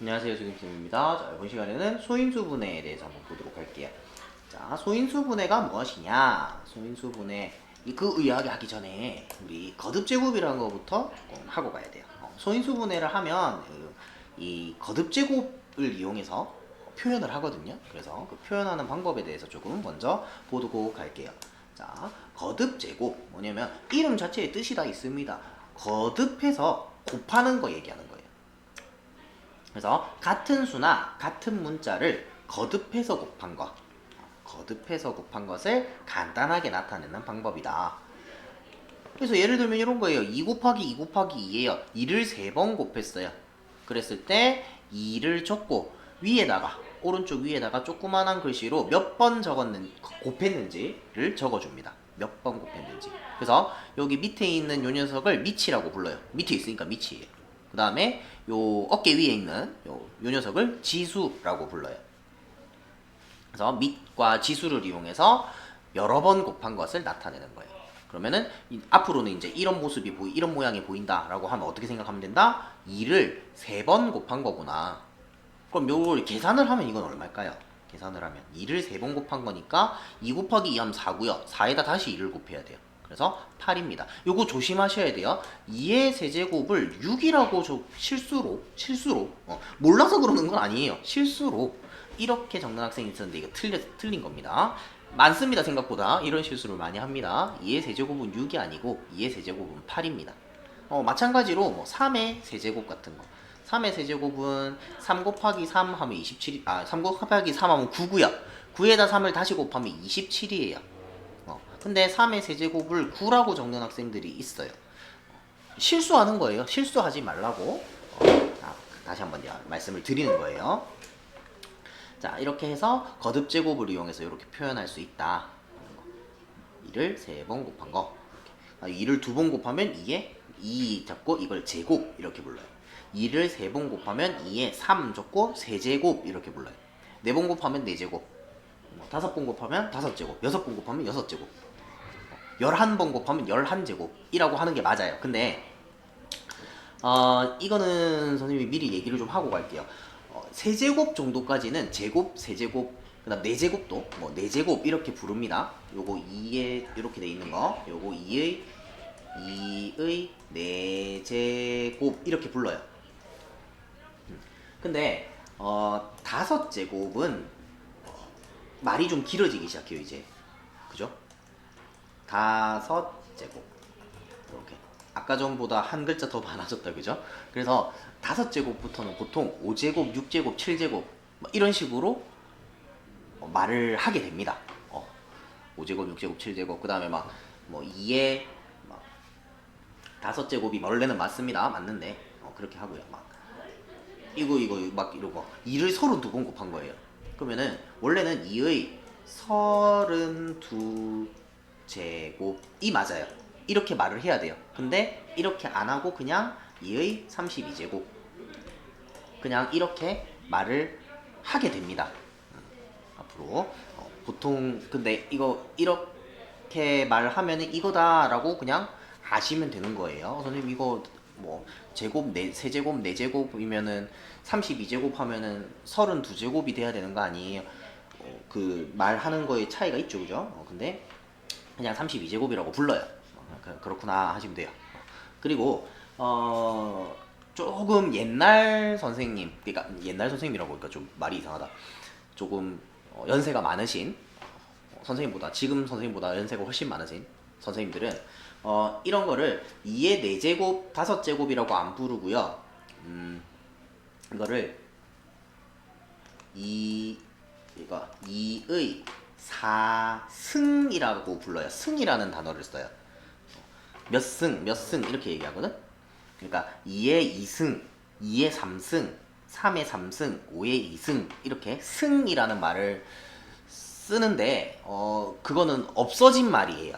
안녕하세요, 조김쌤입니다. 자, 이번 시간에는 소인수분해에 대해서 한번 보도록 할게요. 자, 소인수분해가 무엇이냐? 소인수분해 그 이야기하기 전에 우리 거듭제곱이라는 것부터 하고 가야 돼요. 소인수분해를 하면 이 거듭제곱을 이용해서 표현을 하거든요. 그래서 그 표현하는 방법에 대해서 조금 먼저 보고 갈게요. 자, 거듭제곱 뭐냐면 이름 자체에 뜻이 다 있습니다. 거듭해서 곱하는 거 얘기하는 거예요. 그래서 같은 수나 같은 문자를 거듭해서 곱한 것, 거듭해서 곱한 것을 간단하게 나타내는 방법이다. 그래서 예를 들면 이런 거예요. 2 곱하기 2 곱하기 2예요. 2를 3번 곱했어요. 그랬을 때 2를 적고 위에다가 오른쪽 위에다가 조그만한 글씨로 몇 번 곱했는지를 적어줍니다. 몇 번 곱했는지. 그래서 여기 밑에 있는 요 녀석을 미치라고 불러요. 밑에 있으니까 미치예요. 그 다음에 요 어깨 위에 있는 요 녀석을 지수라고 불러요. 그래서 밑과 지수를 이용해서 여러 번 곱한 것을 나타내는 거예요. 그러면은 앞으로는 이제 이런 모습이 이런 모양이 보인다라고 하면 어떻게 생각하면 된다? 2를 3번 곱한 거구나. 그럼 요걸 계산을 하면 이건 얼마일까요? 계산을 하면 2를 3번 곱한 거니까 2 곱하기 2 하면 4고요. 4에다 다시 2를 곱해야 돼요. 그래서 8입니다. 요거 조심하셔야 돼요. 2의 세제곱을 6이라고 실수로 몰라서 그러는 건 아니에요. 실수로 이렇게 적는 학생이 있었는데 이거 틀린 겁니다. 많습니다. 생각보다 이런 실수를 많이 합니다. 2의 세제곱은 6이 아니고 2의 세제곱은 8입니다. 마찬가지로 뭐 3의 세제곱 같은 거 3의 세제곱은 3 곱하기 3 하면 27, 3 곱하기 3 하면 9고요. 9에다 3을 다시 곱하면 27이에요. 근데 3의 세제곱을 9라고 적는 학생들이 있어요. 실수하는 거예요. 실수하지 말라고 다시 한번 말씀을 드리는 거예요. 자, 이렇게 해서 거듭제곱을 이용해서 이렇게 표현할 수 있다. 2를 3번 곱한 거. 2를 2번 곱하면 2에 2 잡고 이걸 제곱 이렇게 불러요. 2를 3번 곱하면 2에 3 적고 세제곱 이렇게 불러요. 4번 곱하면 4제곱. 5번 곱하면 5제곱. 6번 곱하면 6제곱. 11번 곱하면 11제곱이라고 하는 게 맞아요. 근데 이거는 선생님이 미리 얘기를 좀 하고 갈게요. 세제곱 정도까지는 제곱, 세제곱, 그 다음 4제곱도 뭐 4제곱 이렇게 부릅니다. 요거 2에 이렇게 돼 있는 거 요거 2의 4제곱 이렇게 불러요. 근데 5제곱은 말이 좀 길어지기 시작해요 이제. 그죠? 5제곱 이렇게 아까 전보다 한 글자 더 많아졌다. 그죠? 그래서 5제곱부터는 보통 5제곱, 6제곱, 7제곱 이런 식으로 말을 하게 됩니다. 5제곱, 6제곱, 7제곱 그 다음에 막 뭐 2에 막 5제곱이 원래는 맞습니다. 맞는데 그렇게 하고요. 막 이거 막 이러고 2를 32번 곱한 거예요. 그러면은 원래는 2의 32제곱이 맞아요. 이렇게 말을 해야 돼요. 근데 이렇게 안 하고 그냥 2의 32제곱 그냥 이렇게 말을 하게 됩니다. 앞으로 보통 근데 이거 이렇게 말하면은 이거다라고 그냥 아시면 되는 거예요. 선생님 이거 뭐 제곱 세제곱 4제곱이면은 32제곱 하면은 32제곱이 돼야 되는 거 아니에요. 그 말하는 거에 차이가 있죠. 그죠? 근데 그냥 32제곱이라고 불러요. 그렇구나 하시면 돼요. 그리고 조금 옛날 선생님, 그러니까 옛날 선생님이라고 하니까 좀 말이 이상하다. 조금 연세가 많으신 선생님보다 지금 선생님보다 연세가 훨씬 많으신 선생님들은 이런 거를 2의 4제곱, 5제곱이라고 안 부르고요. 이거를 2의 4승이라고 불러요. 승이라는 단어를 써요. 몇 승 이렇게 얘기하거든. 그러니까 2의 2승, 2의 3승, 3의 3승, 5의 2승 이렇게 승이라는 말을 쓰는데 그거는 없어진 말이에요.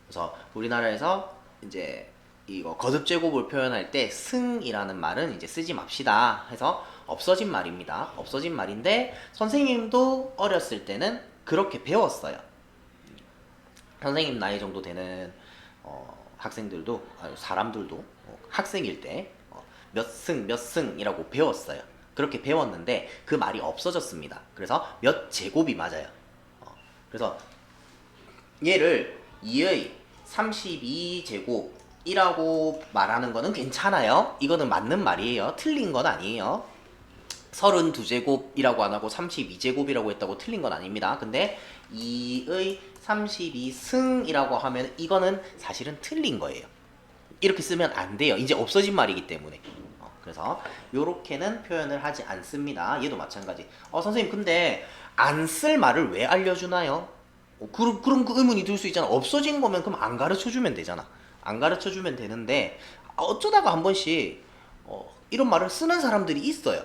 그래서 우리나라에서 이제 이거 거듭제곱을 표현할 때 승이라는 말은 이제 쓰지 맙시다 해서 없어진 말입니다. 없어진 말인데 선생님도 어렸을 때는 그렇게 배웠어요. 선생님 나이 정도 되는 학생들도 사람들도 학생일 때 몇 승 몇 승이라고 배웠어요. 그렇게 배웠는데 그 말이 없어졌습니다. 그래서 몇 제곱이 맞아요. 그래서 얘를 2의 32제곱이라고 말하는 거는 괜찮아요. 이거는 맞는 말이에요. 틀린 건 아니에요. 32제곱이라고 안 하고 32제곱이라고 했다고 틀린 건 아닙니다. 근데 2의 32승이라고 하면 이거는 사실은 틀린 거예요. 이렇게 쓰면 안 돼요. 이제 없어진 말이기 때문에. 그래서 요렇게는 표현을 하지 않습니다. 얘도 마찬가지. 선생님 근데 안 쓸 말을 왜 알려주나요? 그럼 그 의문이 들 수 있잖아. 없어진 거면 그럼 안 가르쳐주면 되잖아. 안 가르쳐주면 되는데 어쩌다가 한 번씩 이런 말을 쓰는 사람들이 있어요.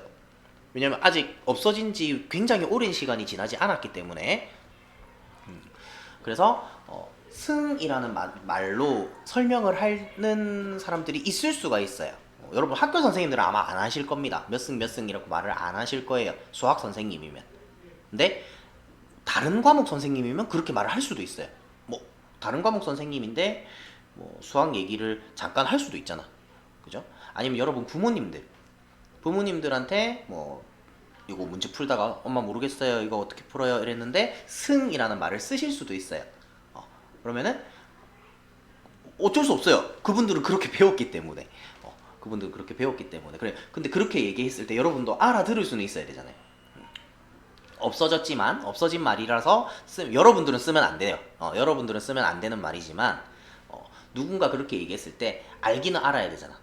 왜냐면 아직 없어진 지 굉장히 오랜 시간이 지나지 않았기 때문에. 그래서 승이라는 말로 설명을 하는 사람들이 있을 수가 있어요. 여러분 학교 선생님들은 아마 안 하실 겁니다. 몇 승 몇 승이라고 말을 안 하실 거예요. 수학 선생님이면. 근데 다른 과목 선생님이면 그렇게 말을 할 수도 있어요. 뭐 다른 과목 선생님인데 뭐 수학 얘기를 잠깐 할 수도 있잖아. 그죠? 아니면 여러분 부모님들한테 뭐 이거 문제 풀다가 엄마 모르겠어요. 이거 어떻게 풀어요? 이랬는데 승이라는 말을 쓰실 수도 있어요. 그러면은 어쩔 수 없어요. 그분들은 그렇게 배웠기 때문에. 그래. 근데 그렇게 얘기했을 때 여러분도 알아들을 수는 있어야 되잖아요. 없어졌지만 없어진 말이라서 여러분들은 쓰면 안 돼요. 여러분들은 쓰면 안 되는 말이지만 누군가 그렇게 얘기했을 때 알기는 알아야 되잖아.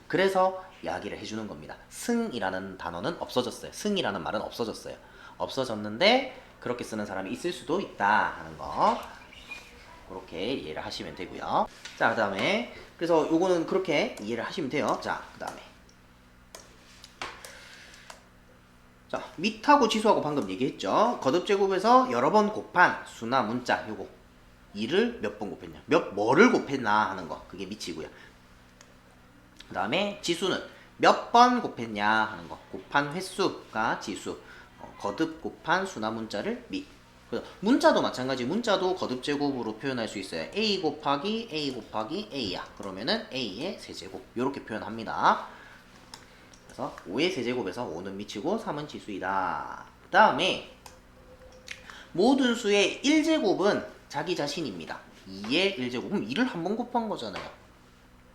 그래서 이야기를 해주는 겁니다. 승이라는 단어는 없어졌어요. 승이라는 말은 없어졌어요. 없어졌는데 그렇게 쓰는 사람이 있을 수도 있다 하는 거. 그렇게 이해를 하시면 되고요. 자, 그 다음에 그래서 요거는 그렇게 이해를 하시면 돼요. 자, 그 다음에 자, 밑하고 지수하고 방금 얘기했죠. 거듭제곱에서 여러 번 곱한 수나 문자 요거 2를 몇 번 곱했냐, 뭐를 곱했나 하는 거, 그게 밑이고요. 그 다음에 지수는 몇 번 곱했냐 하는 거, 곱한 횟수가 지수, 거듭 곱한 수나 문자를 밑. 문자도 마찬가지. 문자도 거듭제곱으로 표현할 수 있어요. a 곱하기 a 곱하기 a야. 그러면은 a의 세제곱 이렇게 표현합니다. 그래서 5의 세제곱에서 5는 미치고 3은 지수이다. 그 다음에 모든 수의 1제곱은 자기 자신입니다. 2의 1제곱. 그럼 2를 한 번 곱한 거잖아요.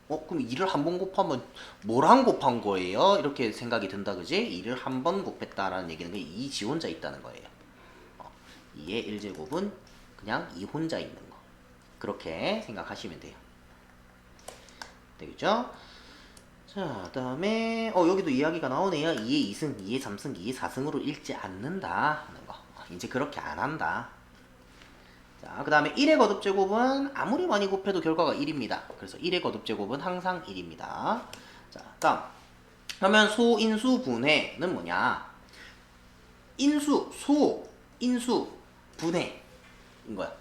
그럼 2를 한 번 곱하면 뭐랑 곱한 거예요? 이렇게 생각이 든다, 그지? 2를 한 번 곱했다라는 얘기는 2 지 혼자 있다는 거예요. 2의 1제곱은 그냥 2 혼자 있는 거. 그렇게 생각하시면 돼요. 되겠죠? 자, 그 다음에 여기도 이야기가 나오네요. 2의 2승, 2의 3승, 2의 4승으로 읽지 않는다 하는 거. 이제 그렇게 안 한다. 자, 그 다음에 1의 거듭제곱은 아무리 많이 곱해도 결과가 1입니다. 그래서 1의 거듭제곱은 항상 1입니다. 자, 다음. 그러면 소인수 분해는 뭐냐? 인수, 분해인 거야.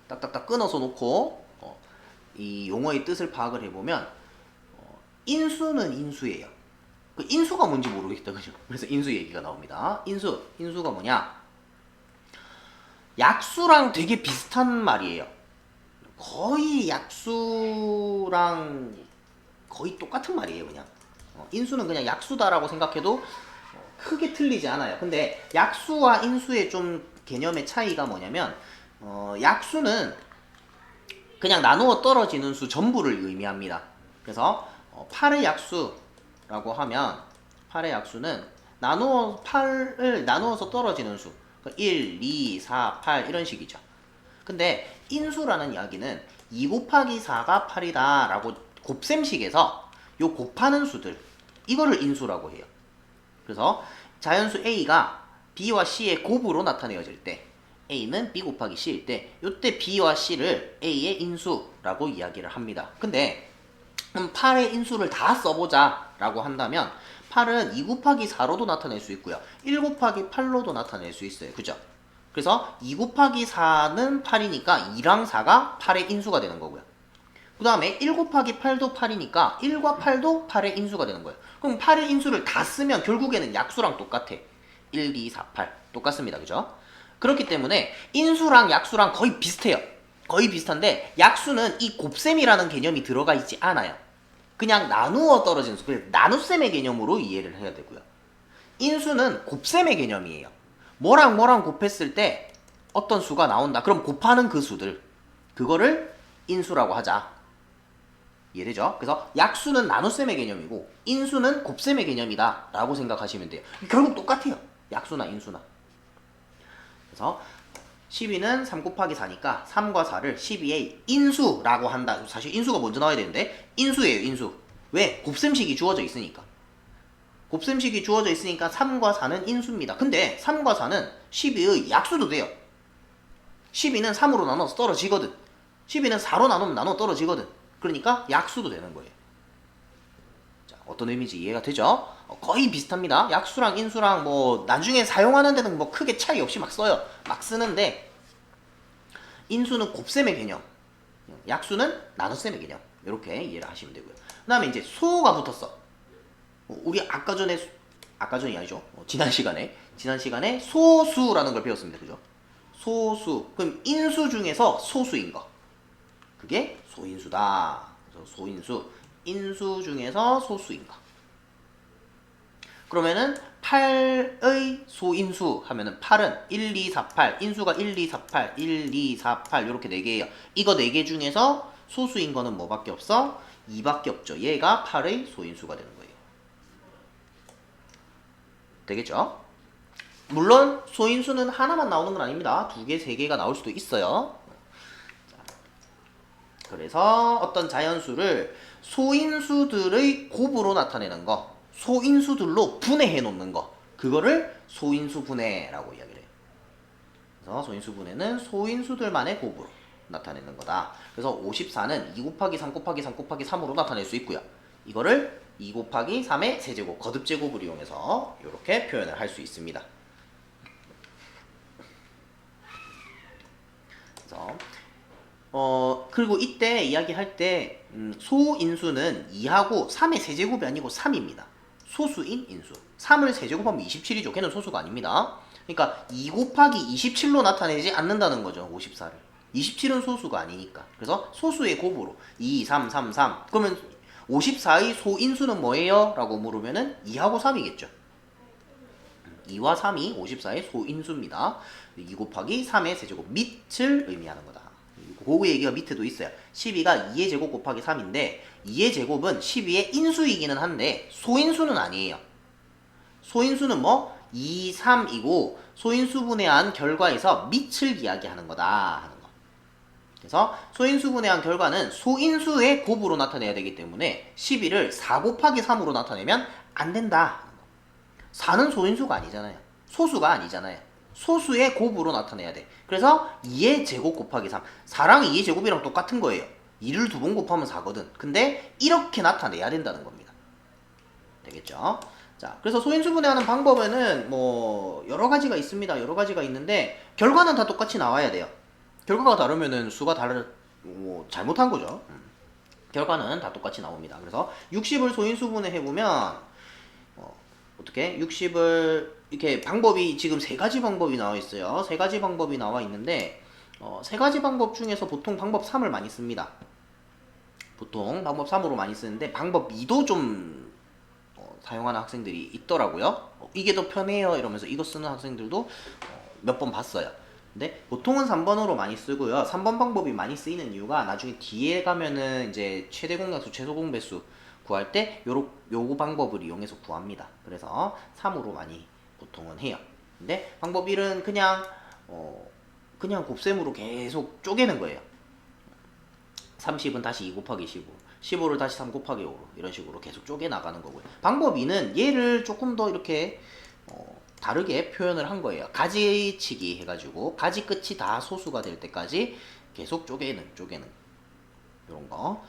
딱딱딱 끊어서 놓고 이 용어의 뜻을 파악을 해보면 인수는 인수예요. 그 인수가 뭔지 모르겠다, 그죠? 그래서 인수 얘기가 나옵니다. 인수가 뭐냐? 약수랑 되게 비슷한 말이에요. 거의 약수랑 거의 똑같은 말이에요, 그냥. 인수는 그냥 약수다라고 생각해도 크게 틀리지 않아요. 근데 약수와 인수의 좀 개념의 차이가 뭐냐면 약수는 그냥 나누어 떨어지는 수 전부를 의미합니다. 그래서 8의 약수라고 하면 8의 약수는 8을 나누어서 떨어지는 수, 1, 2, 4, 8 이런 식이죠. 근데 인수라는 이야기는 2 곱하기 4가 8이다 라고 곱셈식에서 요 곱하는 수들, 이거를 인수라고 해요. 그래서 자연수 A가 B와 C의 곱으로 나타내어질 때, A는 B 곱하기 C일 때, 요때 B와 C를 A의 인수라고 이야기를 합니다. 근데 8의 인수를 다 써보자 라고 한다면 8은 2 곱하기 4로도 나타낼 수 있고요, 1 곱하기 8로도 나타낼 수 있어요. 그죠? 그래서 2 곱하기 4는 8이니까 2랑 4가 8의 인수가 되는 거고요. 그 다음에 1 곱하기 8도 8이니까 1과 8도 8의 인수가 되는 거예요. 그럼 8의 인수를 다 쓰면 결국에는 약수랑 똑같아. 1, 2, 4, 8 똑같습니다. 그죠? 그렇기 때문에 인수랑 약수랑 거의 비슷해요. 거의 비슷한데 약수는 이 곱셈이라는 개념이 들어가 있지 않아요. 그냥 나누어 떨어지는 수. 그래서 나눗셈의 개념으로 이해를 해야 되고요. 인수는 곱셈의 개념이에요. 뭐랑 뭐랑 곱했을 때 어떤 수가 나온다. 그럼 곱하는 그 수들. 그거를 인수라고 하자. 이해되죠? 그래서 약수는 나눗셈의 개념이고 인수는 곱셈의 개념이다 라고 생각하시면 돼요. 결국 똑같아요. 약수나 인수나. 그래서 12는 3 곱하기 4니까 3과 4를 12의 인수라고 한다. 사실 인수가 먼저 나와야 되는데 인수예요. 인수. 왜? 곱셈식이 주어져 있으니까. 곱셈식이 주어져 있으니까 3과 4는 인수입니다. 근데 3과 4는 12의 약수도 돼요. 12는 3으로 나눠서 떨어지거든. 12는 4로 나누면 나눠 떨어지거든. 그러니까 약수도 되는 거예요. 자, 어떤 의미인지 이해가 되죠? 거의 비슷합니다. 약수랑 인수랑 뭐 나중에 사용하는 데는 뭐 크게 차이 없이 막 써요. 막 쓰는데 인수는 곱셈의 개념, 약수는 나눗셈의 개념. 이렇게 이해를 하시면 되고요. 그 다음에 이제 소가 붙었어. 우리 아까 전이 아니죠. 지난 시간에 소수라는 걸 배웠습니다. 그죠? 소수. 그럼 인수 중에서 소수인 거. 그게 소인수다. 그래서 소인수. 인수 중에서 소수인 거. 그러면은 8의 소인수 하면은 8은 1, 2, 4, 8. 인수가 1, 2, 4, 8, 1, 2, 4, 8 이렇게 4개예요. 이거 4개 중에서 소수인 거는 뭐밖에 없어? 2밖에 없죠. 얘가 8의 소인수가 되는 거예요. 되겠죠? 물론 소인수는 하나만 나오는 건 아닙니다. 2개, 3개가 나올 수도 있어요. 그래서 어떤 자연수를 소인수들의 곱으로 나타내는 거, 소인수들로 분해해 놓는 거, 그거를 소인수 분해라고 이야기를 해요. 그래서 소인수 분해는 소인수들만의 곱으로 나타내는 거다. 그래서 54는 2 곱하기 3 곱하기 3 곱하기 3으로 나타낼 수 있고요. 이거를 2 곱하기 3의 세제곱, 거듭제곱을 이용해서 이렇게 표현을 할 수 있습니다. 그래서 그리고 이때 이야기할 때 소인수는 2하고 3의 세제곱이 아니고 3입니다. 소수인 인수. 3을 세제곱하면 27이죠. 걔는 소수가 아닙니다. 그러니까 2 곱하기 27로 나타내지 않는다는 거죠. 54를. 27은 소수가 아니니까. 그래서 소수의 곱으로 2, 3, 3, 3. 그러면 54의 소인수는 뭐예요? 라고 물으면은 2하고 3이겠죠. 2와 3이 54의 소인수입니다. 2 곱하기 3의 세제곱 밑을 의미하는 거다. 그 얘기가 밑에도 있어요. 12가 2의 제곱 곱하기 3인데 2의 제곱은 12의 인수이기는 한데 소인수는 아니에요. 소인수는 뭐? 2, 3이고 소인수분해한 결과에서 밑을 이야기하는 거다 하는 거. 그래서 소인수분해한 결과는 소인수의 곱으로 나타내야 되기 때문에 12를 4 곱하기 3으로 나타내면 안 된다. 4는 소인수가 아니잖아요. 소수가 아니잖아요. 소수의 곱으로 나타내야 돼. 그래서 2의 제곱 곱하기 3. 4랑 2의 제곱이랑 똑같은 거예요. 2를 2번 곱하면 4거든. 근데 이렇게 나타내야 된다는 겁니다. 되겠죠? 자, 그래서 소인수 분해하는 방법에는 뭐 여러 가지가 있습니다. 여러 가지가 있는데 결과는 다 똑같이 나와야 돼요. 결과가 다르면은 수가 잘못한 거죠. 결과는 다 똑같이 나옵니다. 그래서 60을 소인수 분해해 보면 어떻게 60을 이렇게 방법이 지금 3가지 방법이 나와 있어요. 3가지 방법이 나와 있는데 3가지 방법 중에서 보통 방법 3을 많이 씁니다. 보통 방법 3으로 많이 쓰는데 방법 2도 좀 사용하는 학생들이 있더라고요. 이게 더 편해요 이러면서 이거 쓰는 학생들도 몇 번 봤어요. 근데 보통은 3번으로 많이 쓰고요. 3번 방법이 많이 쓰이는 이유가 나중에 뒤에 가면은 이제 최대 공약수, 최소 공배수 구할 때 요거 방법을 이용해서 구합니다. 그래서 3으로 많이 보통은 해요. 근데 방법 1은 그냥 곱셈으로 계속 쪼개는 거예요. 30은 다시 2 곱하기 15, 15를 다시 3 곱하기 5로 이런 식으로 계속 쪼개 나가는 거고요. 방법 2는 얘를 조금 더 이렇게 다르게 표현을 한 거예요. 가지치기 해가지고 가지 끝이 다 소수가 될 때까지 계속 쪼개는 이런 거.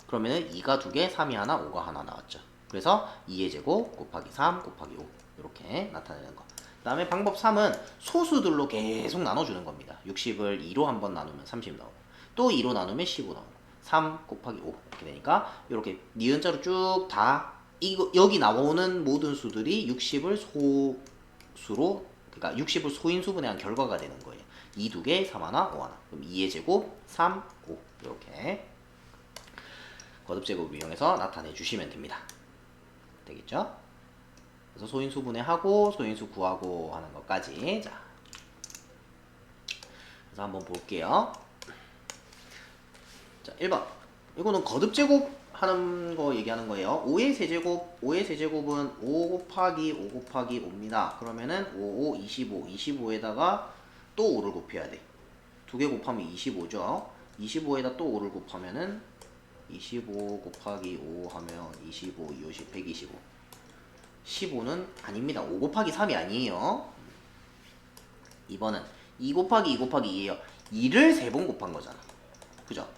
그러면은 2가 2개, 3이 하나, 5가 하나 나왔죠. 그래서 2의 제곱 곱하기 3 곱하기 5 이렇게 나타내는 거. 그 다음에 방법 3은 소수들로 계속 나눠주는 겁니다. 60을 2로 한번 나누면 30 나오고 또 2로 나누면 15 나오고 3 곱하기 5 이렇게 되니까 이렇게 니은자로 쭉 다 여기 나오는 모든 수들이 60을 소수로 그러니까 60을 소인수분해한 결과가 되는 거예요. 2 2개, 3 하나, 5 하나. 그럼 2의 제곱 3, 5 이렇게. 거듭제곱을 이용해서 나타내 주시면 됩니다. 되겠죠? 그래서 소인수분해하고 소인수 구하고 하는 것까지. 자, 그래서 한번 볼게요. 자, 1번. 이거는 거듭제곱 하는 거 얘기하는 거예요. 5의 세제곱, 5의 세제곱은 5 곱하기 5 곱하기 5입니다. 그러면은 5, 5, 25, 25에다가 또 5를 곱해야 돼. 두 개 곱하면 25죠. 25에다 또 5를 곱하면은 25 곱하기 5 하면 25, 2, 50, 125. 15는 아닙니다. 5 곱하기 3이 아니에요. 2번은 2 곱하기 2 곱하기 2예요. 2를 3번 곱한 거잖아. 그죠?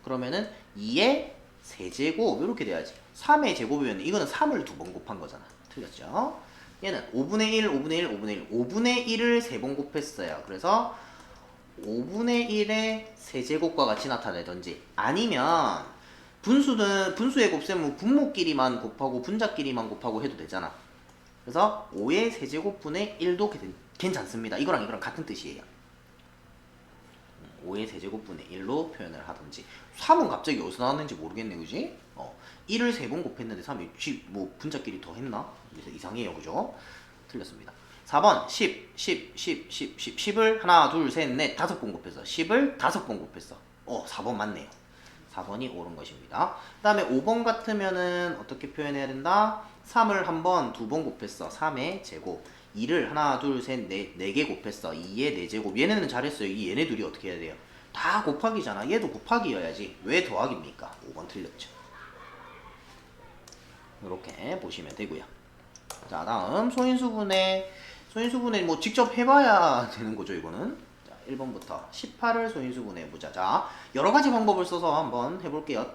그러면은 2의 세제곱 이렇게 돼야지. 3의 제곱이면 이거는 3을 2번 곱한 거잖아. 틀렸죠? 얘는 5분의 1, 5분의 1, 5분의 1, 5분의 1을 3번 곱했어요. 그래서 5분의 1의 세제곱과 같이 나타내든지, 아니면 분수의 곱셈은 분모끼리만 곱하고 분자끼리만 곱하고 해도 되잖아. 그래서 5의 세제곱분의 1도 괜찮습니다. 이거랑 이거랑 같은 뜻이에요. 5의 세제곱분의 1로 표현을 하든지. 3은 갑자기 어디서 나왔는지 모르겠네, 그지? 1을 3번 곱했는데 3이 뭐 분자끼리 더 했나? 그래서 이상해요, 그죠? 틀렸습니다. 4번 10, 10을 하나, 둘, 셋, 넷, 5번 곱했어. 10을 5번 곱했어. 4번 맞네요. 4번이 옳은 것입니다. 그 다음에 5번 같으면은 어떻게 표현해야 된다? 3을 한 번, 2번 곱했어. 3의 제곱. 2를 하나, 둘, 셋, 넷, 4개 곱했어. 2의 4제곱. 얘네는 잘했어요. 얘네 둘이 어떻게 해야 돼요? 다 곱하기잖아. 얘도 곱하기여야지. 왜 더하기입니까? 5번 틀렸죠. 이렇게 보시면 되고요. 자, 다음 소인수분해 뭐 직접 해봐야 되는 거죠, 이거는. 자, 1번부터 18을 소인수분해 해보자. 자, 여러 가지 방법을 써서 한번 해볼게요.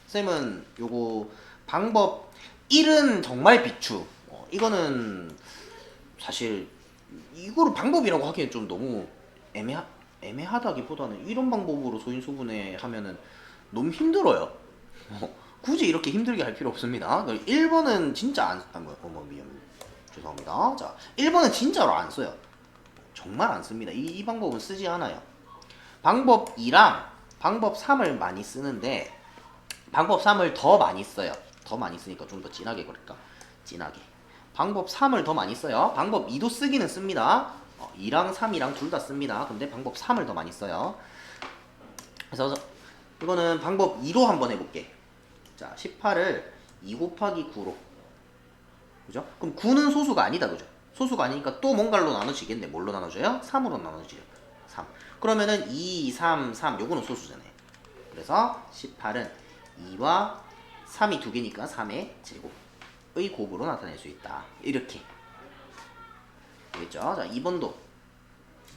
쌤은 요거 방법 1은 정말 비추. 이거는 사실 이거를 방법이라고 하기엔 좀 너무 애매하다기보다는 이런 방법으로 소인수분해 하면은 너무 힘들어요. 굳이 이렇게 힘들게 할 필요 없습니다. 1번은 진짜 죄송합니다. 자, 1번은 진짜로 안 써요. 정말 안 씁니다. 이 방법은 쓰지 않아요. 방법 2랑 방법 3을 많이 쓰는데, 방법 3을 더 많이 써요. 더 많이 쓰니까 좀 더 진하게 그럴까? 진하게. 방법 3을 더 많이 써요. 방법 2도 쓰기는 씁니다. 2랑 3이랑 둘 다 씁니다. 근데 방법 3을 더 많이 써요. 그래서 이거는 방법 2로 한번 해볼게. 자, 18을 2 곱하기 9로. 그죠? 그럼 9는 소수가 아니다, 그죠? 소수가 아니니까 또 뭔가로 나눠지겠네. 뭘로 나눠져요? 3으로 나눠지죠. 3. 그러면은 2, 3, 3. 요거는 소수잖아요. 그래서 18은 2와 3이 두 개니까 3의 제곱의 곱으로 나타낼 수 있다. 이렇게. 되겠죠? 자, 2번도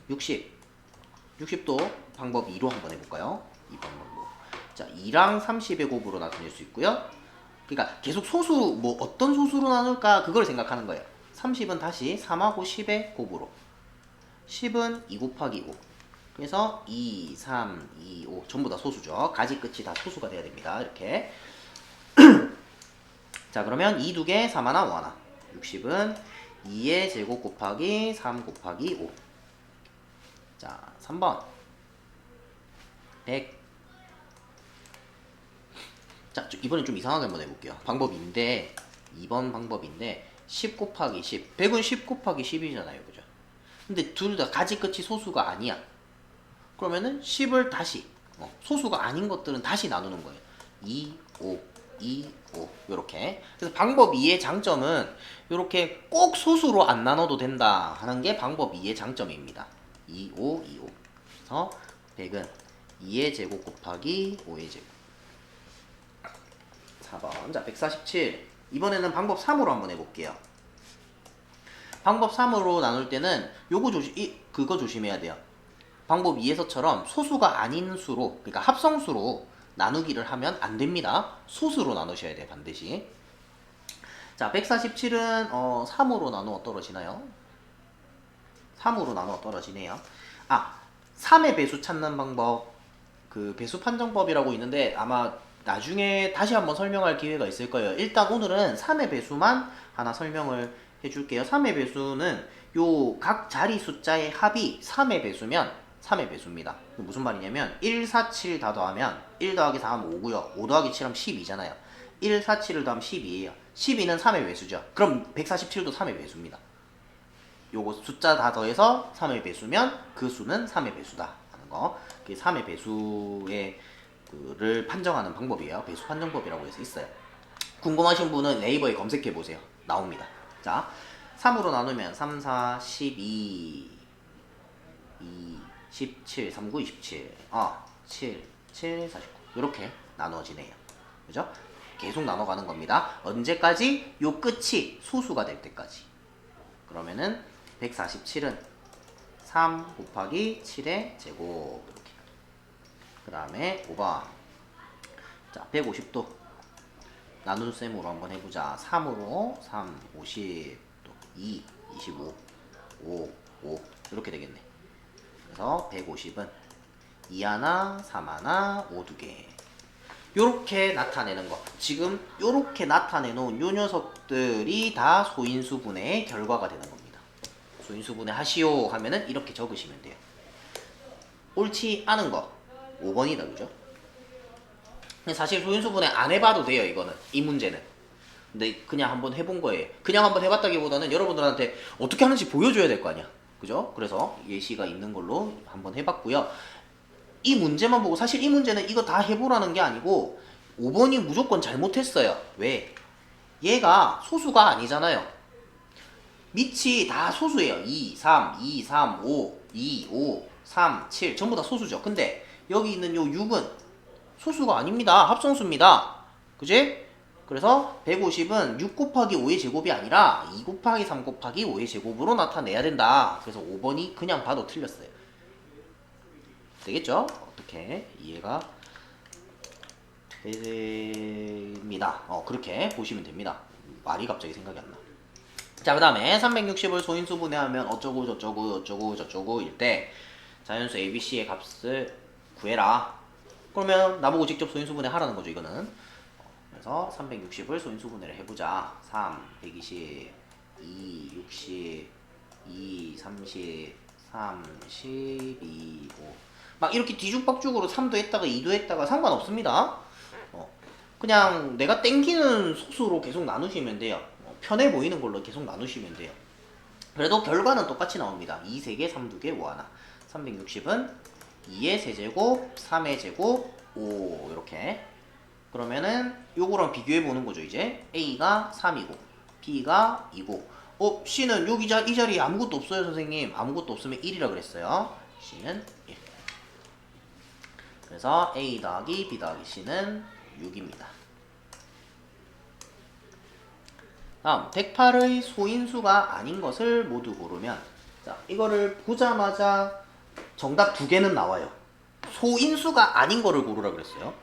60. 60도 방법 2로 한번 해볼까요? 2번 방법. 자, 2랑 30의 곱으로 나타낼 수 있고요. 그러니까 계속 소수, 뭐 어떤 소수로 나눌까 그걸 생각하는 거예요. 30은 다시 3하고 10의 곱으로. 10은 2 곱하기 5. 그래서 2, 3, 2, 5 전부 다 소수죠. 가지 끝이 다 소수가 돼야 됩니다. 이렇게. 자, 그러면 2 두 개, 3 하나, 5 하나. 60은 2의 제곱 곱하기 3 곱하기 5. 자, 3번 100. 자, 이번엔 좀 이상하게 한번 해볼게요. 방법인데 2번 방법인데 10 곱하기 10. 100은 10 곱하기 10이잖아요, 그죠? 근데 둘 다 가지 끝이 소수가 아니야. 그러면은 10을 다시 소수가 아닌 것들은 다시 나누는 거예요. 2, 5, 2, 5 요렇게. 그래서 방법 2의 장점은 요렇게 꼭 소수로 안 나눠도 된다 하는 게 방법 2의 장점입니다. 2, 5, 2, 5. 그래서 100은 2의 제곱 곱하기 5의 제곱. 4번. 자, 147. 이번에는 방법 3으로 한번 해볼게요. 방법 3으로 나눌 때는 그거 조심해야 돼요. 방법 2에서처럼 소수가 아닌 수로, 그러니까 합성수로 나누기를 하면 안 됩니다. 소수로 나누셔야 돼요, 반드시. 자, 147은 3으로 나누어 떨어지나요? 3으로 나누어 떨어지네요. 3의 배수 찾는 방법, 그 배수 판정법이라고 있는데 아마 나중에 다시 한번 설명할 기회가 있을 거예요. 일단 오늘은 3의 배수만 하나 설명을 해줄게요. 3의 배수는 요 각 자리 숫자의 합이 3의 배수면 3의 배수입니다. 무슨 말이냐면 1, 4, 7 다 더하면 1 더하기 4 하면 5고요. 5 더하기 7 하면 12잖아요. 1, 4, 7을 더하면 12예요. 12는 3의 배수죠. 그럼 147도 3의 배수입니다. 요거 숫자 다 더해서 3의 배수면 그 수는 3의 배수다 하는 거. 그게 3의 배수의 를 판정하는 방법이에요. 배수 판정법이라고 해서 있어요. 궁금하신 분은 네이버에 검색해 보세요. 나옵니다. 자, 3으로 나누면 3, 4, 12, 2, 17, 3, 9, 27, 7, 7, 49 이렇게 나누어지네요. 그죠? 계속 나눠가는 겁니다. 언제까지? 요 끝이 소수가 될 때까지. 그러면은 147은 3 곱하기 7의 제곱 이렇게. 그 다음에 5번. 자, 150도 나눗셈으로 한번 해보자. 3으로 3, 50, 또 2, 25, 5, 5 이렇게 되겠네. 그래서 150은 2 하나, 3 하나, 5 두 개. 요렇게 나타내는 거. 지금 요렇게 나타내놓은 요 녀석들이 다 소인수분해의 결과가 되는 겁니다. 소인수분해 하시오 하면은 이렇게 적으시면 돼요. 옳지 않은 거 5번이다. 그죠? 사실 소인수분해 안 해봐도 돼요. 이거는 이 문제는. 근데 그냥 한번 해본 거예요. 그냥 한번 해봤다기보다는 여러분들한테 어떻게 하는지 보여줘야 될 거 아니야. 그죠? 그래서 예시가 있는 걸로 한번 해봤고요. 이 문제만 보고 사실 이 문제는 이거 다 해보라는 게 아니고 5번이 무조건 잘못했어요. 왜? 얘가 소수가 아니잖아요. 밑이 다 소수예요. 2, 3, 2, 3, 5, 2, 5, 3, 7 전부 다 소수죠. 근데 여기 있는 요 6은 소수가 아닙니다. 합성수입니다. 그지? 그래서 150은 6 곱하기 5의 제곱이 아니라 2 곱하기 3 곱하기 5의 제곱으로 나타내야 된다. 그래서 5번이 그냥 봐도 틀렸어요. 되겠죠? 어떻게 이해가 됩니다. 그렇게 보시면 됩니다. 말이 갑자기 생각이 안 나. 자, 그 다음에 360을 소인수분해하면 어쩌고 저쩌고 어쩌고 저쩌고 일 때 자연수 ABC의 값을 구해라. 그러면 나보고 직접 소인수분해 하라는 거죠. 이거는. 그래서 360을 소인수분해를 해보자. 3, 120, 2, 60, 2, 30, 3, 12, 5 막 이렇게 뒤죽박죽으로 3도 했다가 2도 했다가 상관없습니다. 그냥 내가 땡기는 소수로 계속 나누시면 돼요. 편해 보이는 걸로 계속 나누시면 돼요. 그래도 결과는 똑같이 나옵니다. 2 3개, 3 2개, 5 하나. 360은 2의 세제곱, 3의 제곱, 5 이렇게. 그러면은 요거랑 비교해 보는 거죠. 이제 A가 3이고 B가 2고 C는 여기 이 자리에 아무것도 없어요. 선생님. 아무것도 없으면 1이라 그랬어요. C는 1. 그래서 A 더하기 B 더하기 C는 6입니다. 다음 108의 소인수가 아닌 것을 모두 고르면 자, 이거를 보자마자 정답 두 개는 나와요. 소인수가 아닌 거를 고르라 그랬어요.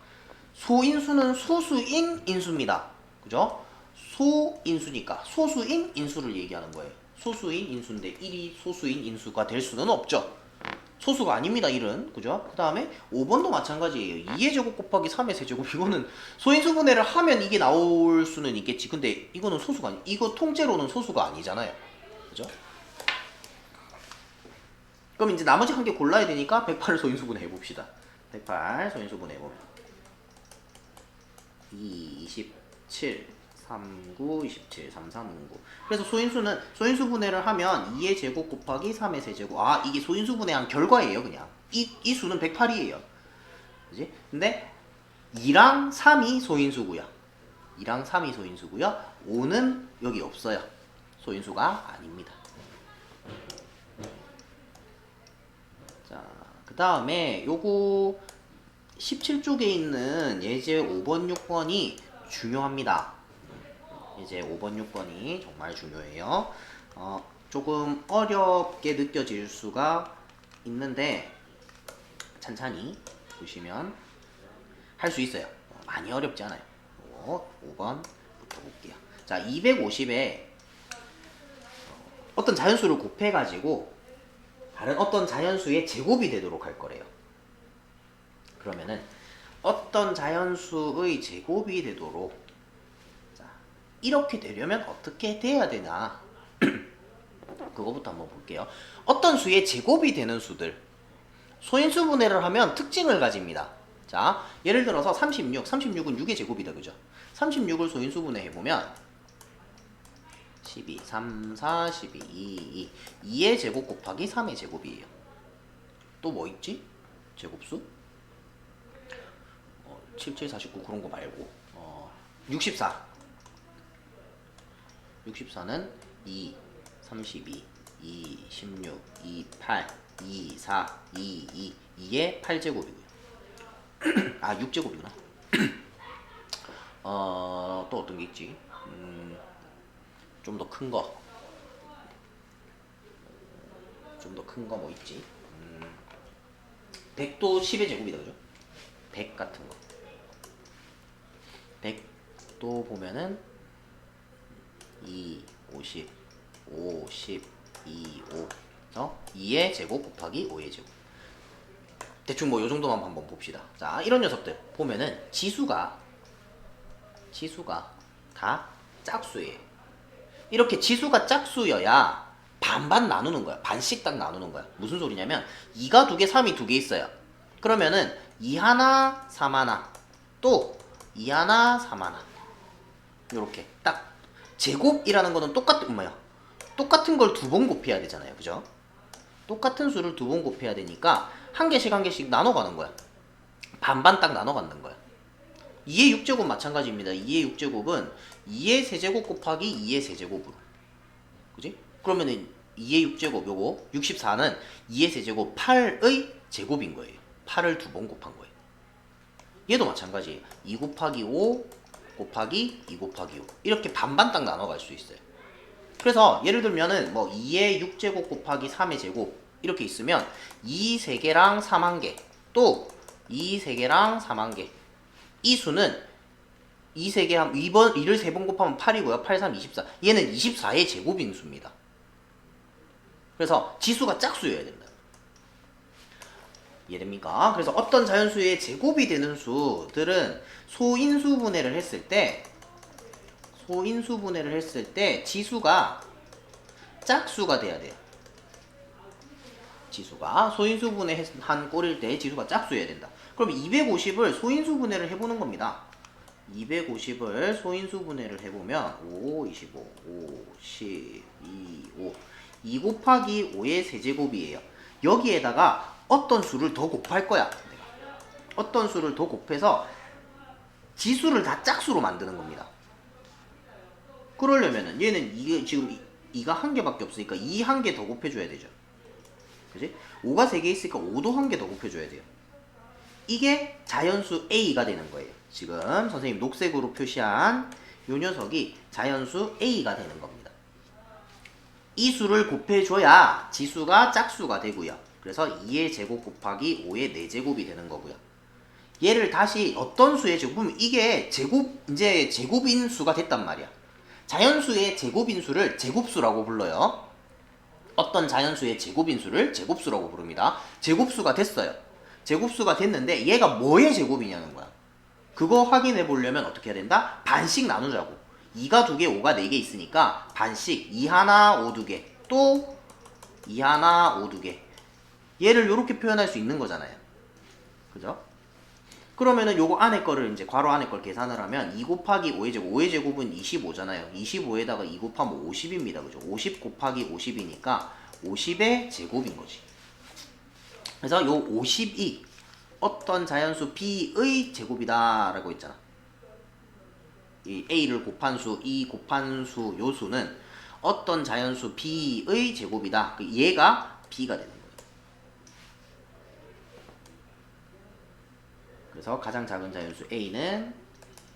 소인수는 소수인 인수입니다. 그죠? 소인수니까 소수인 인수를 얘기하는 거예요. 소수인 인수인데 1이 소수인 인수가 될 수는 없죠. 소수가 아닙니다. 1은. 그죠? 그 다음에 5번도 마찬가지예요. 2의 제곱 곱하기 3의 세제곱. 이거는 소인수분해를 하면 이게 나올 수는 있겠지. 근데 이거는 소수가 아니, 이거 통째로는 소수가 아니잖아요. 그죠? 그럼 이제 나머지 한 개 골라야 되니까 108을 소인수분해 해봅시다. 108 소인수분해 해보면 2, 27, 3, 9, 27, 3, 3, 5, 9. 그래서 소인수분해를 하면 2의 제곱 곱하기 3의 세제곱. 이게 소인수분해한 결과예요, 그냥. 이 수는 108이에요. 그지? 근데 2랑 3이 소인수고요. 2랑 3이 소인수고요. 5는 여기 없어요. 소인수가 아닙니다. 자, 그 다음에 요거 17쪽에 있는 예제 5번, 6번이 중요합니다. 이제 5번, 6번이 정말 중요해요. 조금 어렵게 느껴질 수가 있는데 찬찬히 보시면 할 수 있어요. 많이 어렵지 않아요. 5번부터 볼게요. 자, 250에 어떤 자연수를 곱해가지고 다른 어떤 자연수의 제곱이 되도록 할 거래요. 그러면은 어떤 자연수의 제곱이 되도록 이렇게 되려면 어떻게 돼야 되나 그거부터 한번 볼게요. 어떤 수의 제곱이 되는 수들 소인수 분해를 하면 특징을 가집니다. 자, 예를 들어서 36은 6의 제곱이다. 그죠? 36을 소인수 분해해보면 12, 3, 4, 12, 2, 2의 제곱 곱하기 3의 제곱이에요. 또 뭐 있지? 제곱수? 7, 7, 49 그런 거 말고 64. 64는 2, 32, 2, 16, 2, 8, 2, 4, 2, 2의 8제곱이고요. 아, 6제곱이구나. 또 어떤 게 있지? 좀 더 큰 거. 좀 더 큰 거 뭐 있지? 100도 10의 제곱이다. 그죠? 100 같은 거. 100도 보면은 2, 50, 5, 10, 2, 5. 2의 제곱 곱하기 5의 제곱. 대충 뭐 요 정도만 한번 봅시다. 자, 이런 녀석들 보면은 지수가 다 짝수예요. 이렇게 지수가 짝수여야 반반 나누는 거야. 반씩 딱 나누는 거야. 무슨 소리냐면 2가 2개, 3이 2개 있어요. 그러면은 2 하나, 3 하나, 또 2 하나, 3 하나. 요렇게 딱 제곱이라는 거는 똑같은 걸 두 번 곱해야 되잖아요. 그죠? 똑같은 수를 두 번 곱해야 되니까 한 개씩 나눠가는 거야. 반반 딱 나눠가는 거야. 2의 6제곱 마찬가지입니다. 2의 6제곱은 2의 세제곱 곱하기 2의 세제곱으로. 그지? 그러면은 2의 6제곱 요거 64는 2의 세제곱 8의 제곱인 거예요. 8을 두 번 곱한 거예요. 얘도 마찬가지예요. 2 곱하기 5 곱하기 2 곱하기 5. 이렇게 반반 딱 나눠갈 수 있어요. 그래서 예를 들면은 뭐 2의 6제곱 곱하기 3의 제곱 이렇게 있으면 2 3개랑 3 1개 또 2 3개랑 3 1개 이 수는 2 3개 한 2를 3번 곱하면 8이고요. 8, 3, 24. 얘는 24의 제곱인 수입니다. 그래서 지수가 짝수여야 된다. 이해됩니까? 그래서 어떤 자연수의 제곱이 되는 수들은 소인수 분해를 했을 때 지수가 짝수가 돼야 돼요. 지수가 소인수 분해한 꼴일 때 지수가 짝수여야 된다. 그럼 250을 소인수 분해를 해보는 겁니다. 250을 소인수 분해를 해보면 5, 25, 5, 10, 2, 5 2 곱하기 5의 세제곱이에요. 여기에다가 어떤 수를 더 곱할 거야. 어떤 수를 더 곱해서 지수를 다 짝수로 만드는 겁니다. 그러려면은 얘는 이게 지금 2가 한 개밖에 없으니까 2 한 개 더 곱해줘야 되죠. 그지? 5가 3개 있으니까 5도 한 개 더 곱해줘야 돼요. 이게 자연수 A가 되는 거예요. 지금 선생님 녹색으로 표시한 요 녀석이 자연수 A가 되는 겁니다. 이 수를 곱해줘야 지수가 짝수가 되고요. 그래서 2의 제곱 곱하기 5의 4제곱이 되는 거고요. 얘를 다시 어떤 수의 제곱 보면 이게 이제 제곱인 수가 됐단 말이야. 자연수의 제곱인 수를 제곱수라고 불러요. 어떤 자연수의 제곱인 수를 제곱수라고 부릅니다. 제곱수가 됐어요. 제곱수가 됐는데 얘가 뭐의 제곱이냐는 거야. 그거 확인해 보려면 어떻게 해야 된다? 반씩 나누자고. 2가 2개, 5가 4개 있으니까 반씩 2 하나, 5 2개 또 2 하나, 5 2개 얘를 이렇게 표현할 수 있는 거잖아요. 그죠? 그러면은 요거 안에 거를 이제 괄호 안에 걸 계산을 하면 2 곱하기 5의 제곱, 5의 제곱은 25잖아요. 25에다가 2 곱하면 50입니다. 그죠? 50 곱하기 50이니까 50의 제곱인 거지. 그래서 요 50이 어떤 자연수 B의 제곱이다 라고 했잖아. 이 A를 곱한 수, E 곱한 수, 요 수는 어떤 자연수 B의 제곱이다. 얘가 B가 되는 거예요. 그래서 가장 작은 자연수 A는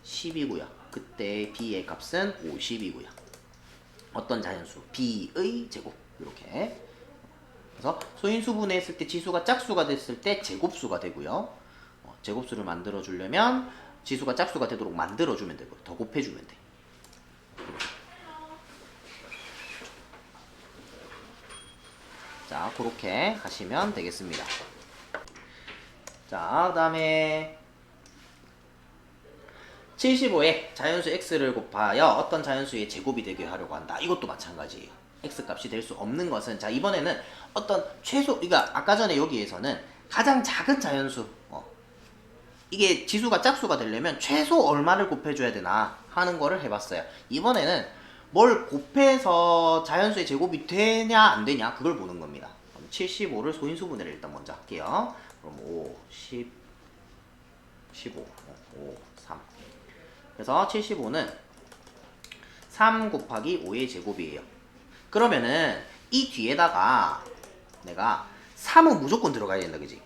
10이고요. 그때 B의 값은 50이고요. 어떤 자연수 B의 제곱 이렇게. 그래서 소인수 분해했을 때 지수가 짝수가 됐을 때 제곱수가 되고요. 제곱수를 만들어 주려면 지수가 짝수가 되도록 만들어 주면 되고 더 곱해 주면 돼. 자, 그렇게 하시면 되겠습니다. 자, 그다음에 75에 자연수 x를 곱하여 어떤 자연수의 제곱이 되게 하려고 한다. 이것도 마찬가지예요. x 값이 될 수 없는 것은 자 이번에는 어떤 최소 그러니까 아까 전에 여기에서는 가장 작은 자연수. 이게 지수가 짝수가 되려면 최소 얼마를 곱해줘야 되나 하는 거를 해봤어요. 이번에는 뭘 곱해서 자연수의 제곱이 되냐 안 되냐 그걸 보는 겁니다. 75를 소인수분해를 일단 먼저 할게요. 그럼 5, 10, 15, 5, 3. 그래서 75는 3 곱하기 5의 제곱이에요. 그러면은 이 뒤에다가 내가 3은 무조건 들어가야 된다, 그지?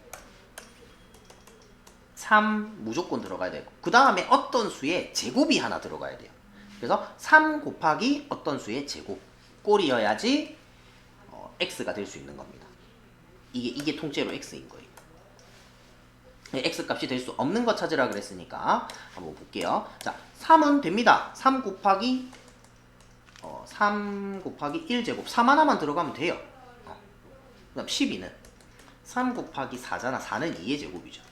3 무조건 들어가야 되고 그 다음에 어떤 수의 제곱이 하나 들어가야 돼요. 그래서 3 곱하기 어떤 수의 제곱 꼴이어야지 x가 될 수 있는 겁니다. 이게 통째로 x인 거예요. x 값이 될 수 없는 거 찾으라 그랬으니까 한번 볼게요. 자, 3은 됩니다. 3 곱하기 1제곱 3 하나만 들어가면 돼요. 그 다음 12는 3 곱하기 4잖아. 4는 2의 제곱이죠.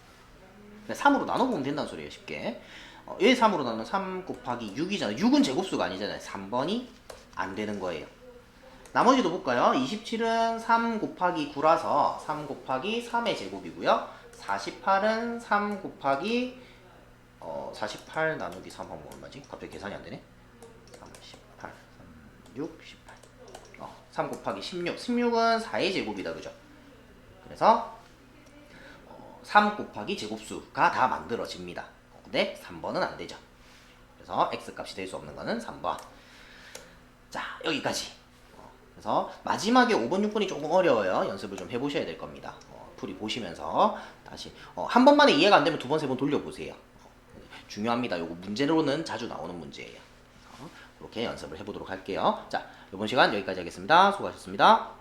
3으로 나눠보면 된다는 소리예요. 쉽게. 왜 3으로 나누면 3 곱하기 6이잖아요. 6은 제곱수가 아니잖아요. 3번이 안 되는 거예요. 나머지도 볼까요? 27은 3 곱하기 9라서 3 곱하기 3의 제곱이고요. 48은 3 곱하기 48 나누기 3 하면 얼마지? 갑자기 계산이 안 되네. 38, 36, 18. 3 곱하기 16. 16은 4의 제곱이다. 그죠? 그래서 3 곱하기 제곱수가 다 만들어집니다. 근데 3번은 안 되죠. 그래서 x 값이 될 수 없는 거는 3번. 자, 여기까지. 그래서 마지막에 5번, 6번이 조금 어려워요. 연습을 좀 해보셔야 될 겁니다. 풀이 보시면서 다시 한 번만에 이해가 안 되면 두 번, 세 번 돌려보세요. 중요합니다. 요거 문제로는 자주 나오는 문제예요. 이렇게 연습을 해보도록 할게요. 자, 이번 시간 여기까지 하겠습니다. 수고하셨습니다.